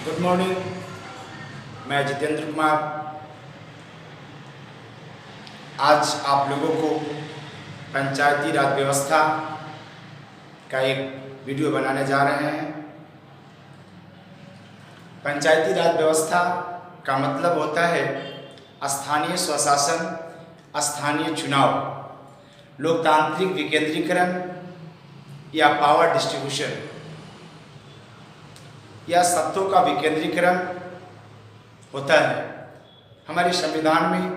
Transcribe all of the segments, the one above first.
Good morning. मैं जितेंद्र कुमार आज आप लोगों को पंचायती राज व्यवस्था का एक वीडियो बनाने जा रहे हैं। पंचायती राज व्यवस्था का मतलब होता है स्थानीय स्वशासन, स्थानीय चुनाव, लोकतांत्रिक विकेंद्रीकरण या पावर डिस्ट्रीब्यूशन या सत्ताओं का विकेंद्रीकरण होता है। हमारे संविधान में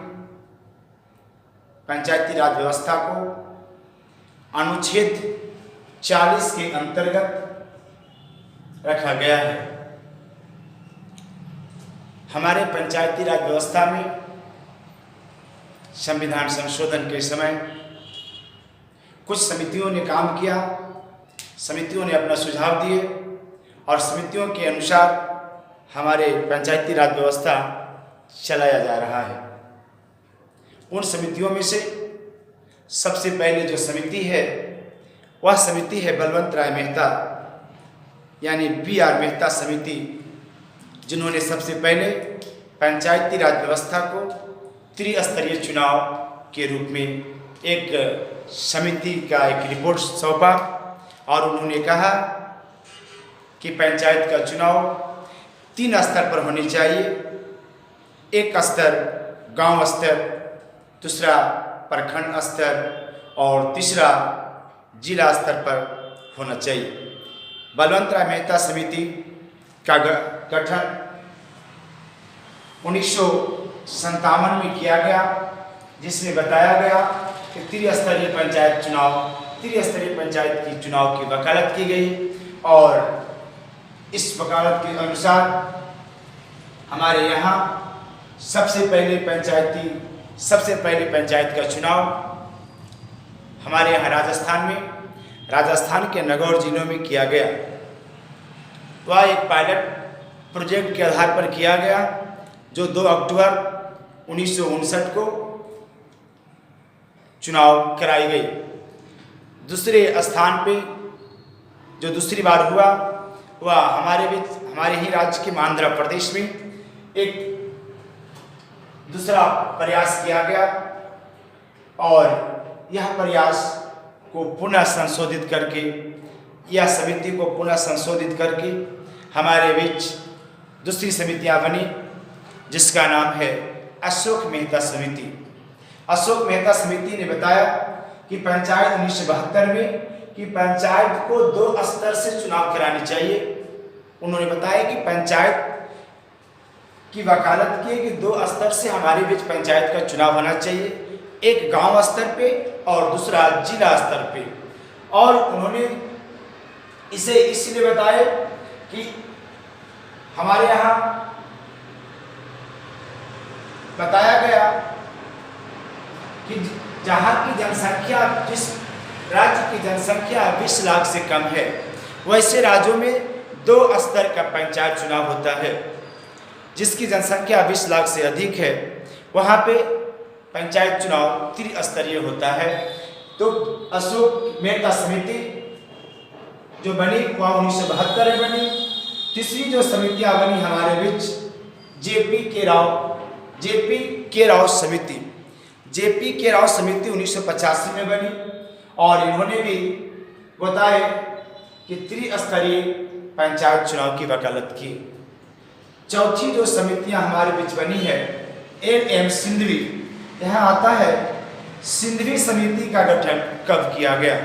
पंचायती राज व्यवस्था को अनुच्छेद 40 के अंतर्गत रखा गया है। हमारे पंचायती राज व्यवस्था में संविधान संशोधन के समय कुछ समितियों ने काम किया, समितियों ने अपना सुझाव दिए और समितियों के अनुसार हमारे पंचायती राज व्यवस्था चलाया जा रहा है। उन समितियों में से सबसे पहले जो समिति है वह समिति है बलवंत राय मेहता यानी BR मेहता समिति, जिन्होंने सबसे पहले पंचायती राज व्यवस्था को त्रिस्तरीय चुनाव के रूप में एक समिति का एक रिपोर्ट सौंपा और उन्होंने कहा कि पंचायत का चुनाव 3 स्तर पर होनी चाहिए। एक स्तर गांव स्तर, दूसरा प्रखंड स्तर और तीसरा जिला स्तर पर होना चाहिए। बलवंत राय मेहता समिति का गठन 1957 में किया गया, जिसमें बताया गया कि त्रिस्तरीय पंचायत की चुनाव की वकालत की गई और इस वकालत के अनुसार हमारे यहाँ सबसे पहले पंचायत का चुनाव हमारे यहाँ राजस्थान के नागौर जिलों में किया गया। वह एक पायलट प्रोजेक्ट के आधार पर किया गया जो 2 अक्टूबर 1959 को चुनाव कराई गई। दूसरे स्थान पे जो दूसरी बार हुआ वह हमारे ही राज्य के आंध्र प्रदेश में एक दूसरा प्रयास किया गया और यह प्रयास को पुनः संशोधित करके यह समिति को पुनः संशोधित करके हमारे बीच दूसरी समितियां बनी, जिसका नाम है अशोक मेहता समिति। अशोक मेहता समिति ने बताया कि पंचायत 1972 में कि पंचायत को 2 स्तर से चुनाव करानी चाहिए। उन्होंने बताया कि पंचायत की वकालत की कि 2 स्तर से हमारे बीच पंचायत का चुनाव होना चाहिए, एक गांव स्तर पे और दूसरा जिला स्तर पे। और उन्होंने इसे इसलिए बताया कि हमारे यहाँ बताया गया कि जहाँ की जनसंख्या, जिस राज्य की जनसंख्या 20 लाख से कम है, वैसे राज्यों में 2 स्तर का पंचायत चुनाव होता है। जिसकी जनसंख्या 20 लाख से अधिक है वहाँ पे पंचायत चुनाव त्रिस्तरीय होता है। तो अशोक मेहता समिति जो बनी वह 1972 में बनी। तीसरी जो समितियाँ बनी हमारे बीच JP के राव समिति 1985 में बनी और इन्होंने भी बताया कि त्रिस्तरीय पंचायत चुनाव की वकालत की। चौथी जो समितियां हमारे बीच बनी है NM सिंधवी, यहाँ आता है सिंधवी समिति का गठन कब किया गया।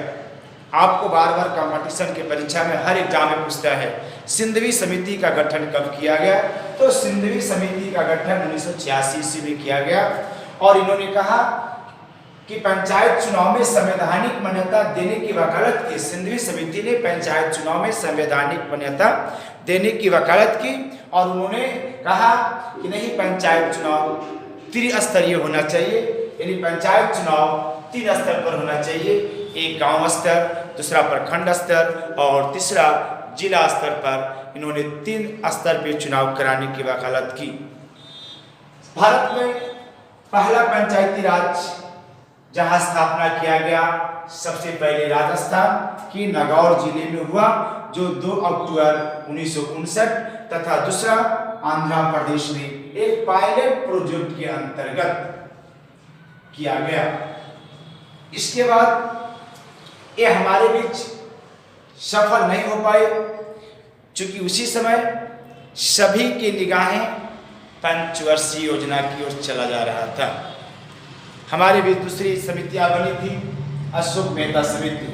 आपको बार बार कंपटीशन के परीक्षा में हर एग्जाम में पूछता है सिंधवी समिति का गठन कब किया गया। तो सिंधवी समिति का गठन 1986 ईस्वी में किया गया और इन्होंने कहा कि पंचायत चुनाव में संवैधानिक मान्यता देने की वकालत की। सिंधवी समिति ने पंचायत चुनाव में संवैधानिक मान्यता देने की वकालत की और उन्होंने कहा कि नहीं, पंचायत चुनाव त्रिस्तरीय होना चाहिए, यानी पंचायत चुनाव 3 स्तर पर होना चाहिए, एक गांव स्तर, दूसरा प्रखंड स्तर और तीसरा जिला स्तर पर। इन्होंने 3 स्तर पर चुनाव कराने की वकालत की। भारत में पहला पंचायती राज जहां स्थापना किया गया सबसे पहले राजस्थान की नागौर जिले में हुआ, जो 2 अक्टूबर 1959, तथा दूसरा आंध्र प्रदेश में एक पायलट प्रोजेक्ट के अंतर्गत किया गया। इसके बाद ये हमारे बीच सफल नहीं हो पाए, क्योंकि उसी समय सभी की निगाहें पंचवर्षीय योजना की ओर चला जा रहा था। हमारे बीच दूसरी समितियां बनी थी, अशोक मेहता समिति।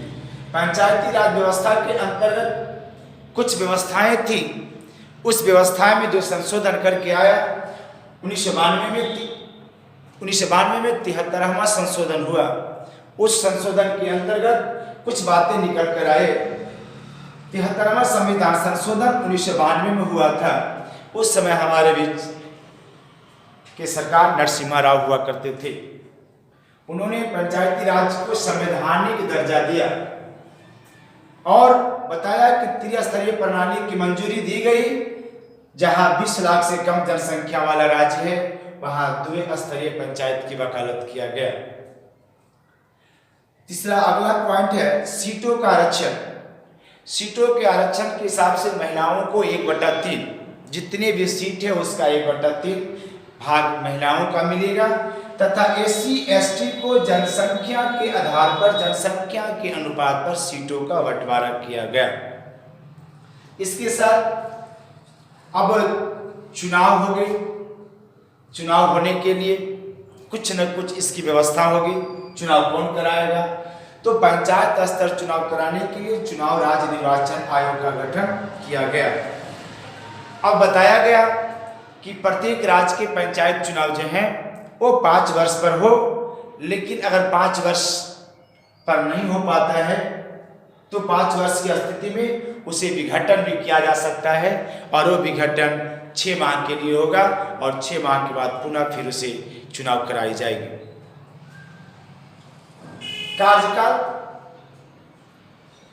पंचायती राज व्यवस्था के अंतर्गत कुछ व्यवस्थाएं थी, उस व्यवस्था में जो संशोधन करके आया 1992 में 73वां संशोधन हुआ। उस संशोधन के अंतर्गत कुछ बातें निकल कर आए। 73वां संविधान संशोधन 1992 में हुआ था। उस समय हमारे बीच के सरकार नरसिम्हा राव हुआ करते थे। उन्होंने पंचायती राज को संवैधानिक दर्जा दिया और बताया कि त्रिस्तरीय प्रणाली की मंजूरी दी गई। जहां 20 लाख से कम जनसंख्या वाला राज्य है, वहां द्विस्तरीय पंचायत की वकालत किया गया। तीसरा अगला पॉइंट है सीटों का आरक्षण। सीटों के आरक्षण के हिसाब से महिलाओं को 1/3, जितने भी सीट है उसका 1/3 भाग महिलाओं का मिलेगा, तथा SC ST को जनसंख्या के आधार पर, जनसंख्या के अनुपात पर सीटों का बंटवारा किया गया। इसके साथ अब चुनाव हो गए। चुनाव होने के लिए कुछ न कुछ इसकी व्यवस्था होगी। चुनाव कौन कराएगा? तो पंचायत स्तर चुनाव कराने के लिए चुनाव राज्य निर्वाचन आयोग का गठन किया गया। अब बताया गया कि प्रत्येक राज्य के पंचायत चुनाव जो हैं वो 5 वर्ष पर हो, लेकिन अगर 5 वर्ष पर नहीं हो पाता है तो 5 वर्ष की स्थिति में उसे विघटन भी किया जा सकता है, और वो विघटन 6 माह के लिए होगा, और 6 माह के बाद पुनः फिर उसे चुनाव कराई जाएगी। कार्यकाल,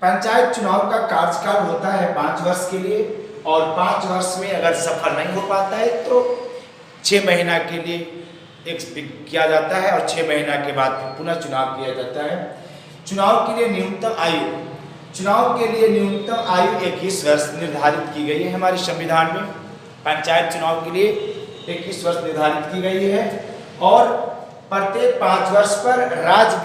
पंचायत चुनाव का कार्यकाल होता है 5 वर्ष के लिए, और 5 वर्ष में अगर सफल नहीं हो पाता है तो 6 महीना के लिए किया जाता है, और 6 महीना के बाद पुनः चुनाव किया जाता है। चुनाव के लिए न्यूनतम आयु, चुनाव के लिए न्यूनतम आयु 21 वर्ष निर्धारित की गई है हमारे संविधान में। पंचायत चुनाव के लिए 21 वर्ष निर्धारित की गई है, और प्रत्येक 5 वर्ष पर राज्य